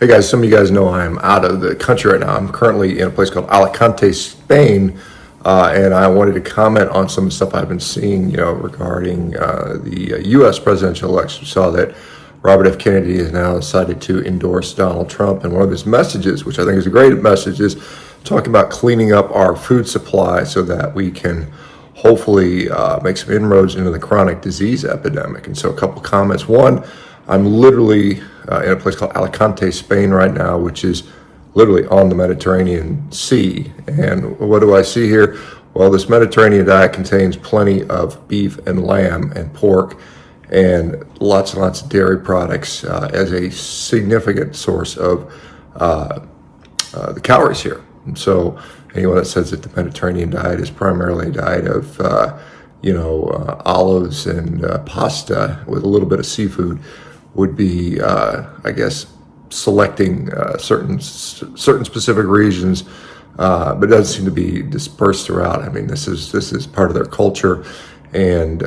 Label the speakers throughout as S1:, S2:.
S1: Hey guys, some of you guys know I'm out of the country right now. I'm currently in a place called Alicante, Spain, and I wanted to comment on some of the stuff I've been seeing, regarding the U.S. presidential election. We saw that Robert F. Kennedy has now decided to endorse Donald Trump, and one of his messages, which I think is a great message, is talking about cleaning up our food supply so that we can hopefully make some inroads into the chronic disease epidemic. And so a couple comments. One, I'm literally in a place called Alicante, Spain right now, which is literally on the Mediterranean Sea. And what do I see here? Well, this Mediterranean diet contains plenty of beef and lamb and pork and lots of dairy products as a significant source of the calories here. And so anyone that says that the Mediterranean diet is primarily a diet of olives and pasta with a little bit of seafood would be, I guess, selecting certain specific regions, but it doesn't seem to be dispersed throughout. I mean, this is part of their culture, and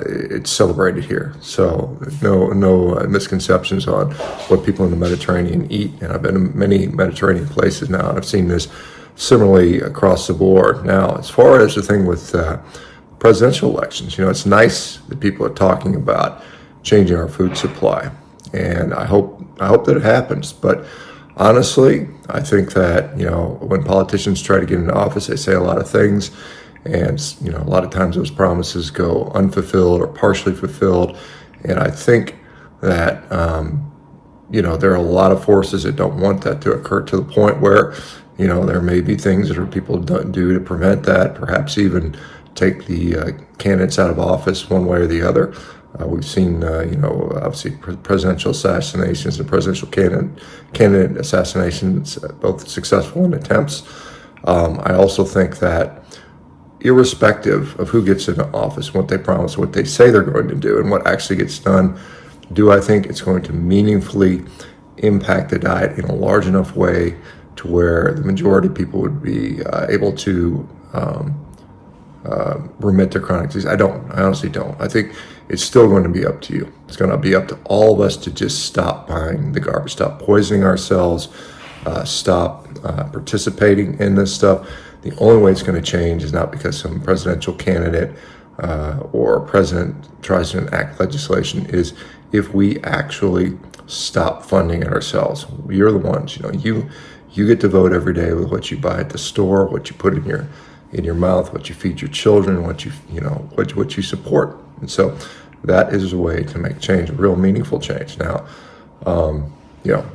S1: it's celebrated here. So no misconceptions on what people in the Mediterranean eat. And I've been to many Mediterranean places now, and I've seen this similarly across the board. Now, as far as the thing with presidential elections, it's nice that people are talking about changing our food supply, and I hope that it happens. But honestly, I think that when politicians try to get into office, they say a lot of things, and a lot of times those promises go unfulfilled or partially fulfilled. And I think that there are a lot of forces that don't want that to occur, to the point where there may be things that people don't do to prevent that, perhaps even take the candidates out of office one way or the other. We've seen, obviously presidential assassinations and presidential candidate assassinations, both successful in attempts. I also think that irrespective of who gets into office, what they promise, what they say they're going to do, and what actually gets done, do I think it's going to meaningfully impact the diet in a large enough way to where the majority of people would be able to remit their chronic disease? I honestly don't. I think it's still going to be up to you. It's going to be up to all of us to just stop buying the garbage, stop poisoning ourselves, stop participating in this stuff. The only way it's going to change is not because some presidential candidate or president tries to enact legislation, is if we actually stop funding it ourselves. You're the ones, you get to vote every day with what you buy at the store, what you put in your mouth, what you feed your children, what you support. And so that is a way to make change, a real meaningful change. Now,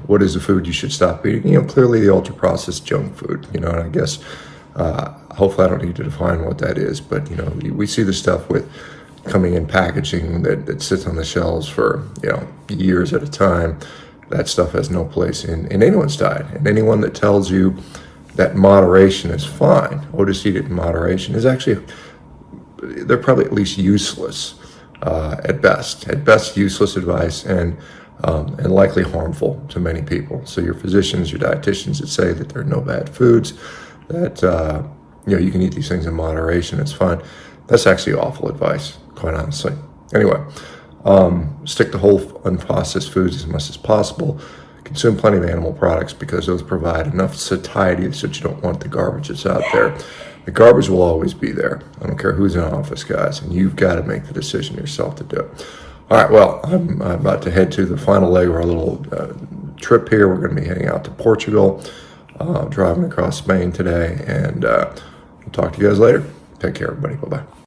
S1: what is the food you should stop eating? Clearly the ultra processed junk food, and I guess hopefully I don't need to define what that is, but we see the stuff with coming in packaging that sits on the shelves for years at a time. That stuff has no place in anyone's diet. And anyone that tells you that moderation is fine, or just eat it in moderation, is actually, they're probably at least useless at best. At best, useless advice, and likely harmful to many people. So your physicians, your dietitians that say that there are no bad foods, that you can eat these things in moderation, it's fine. That's actually awful advice, quite honestly. Anyway, stick to whole unprocessed foods as much as possible. Consume plenty of animal products because those provide enough satiety so that you don't want the garbage that's out there. The garbage will always be there. I don't care who's in office, guys, and you've got to make the decision yourself to do it. All right, well, I'm about to head to the final leg of our little trip here. We're going to be heading out to Portugal, driving across Spain today, and we'll talk to you guys later. Take care, everybody. Bye-bye.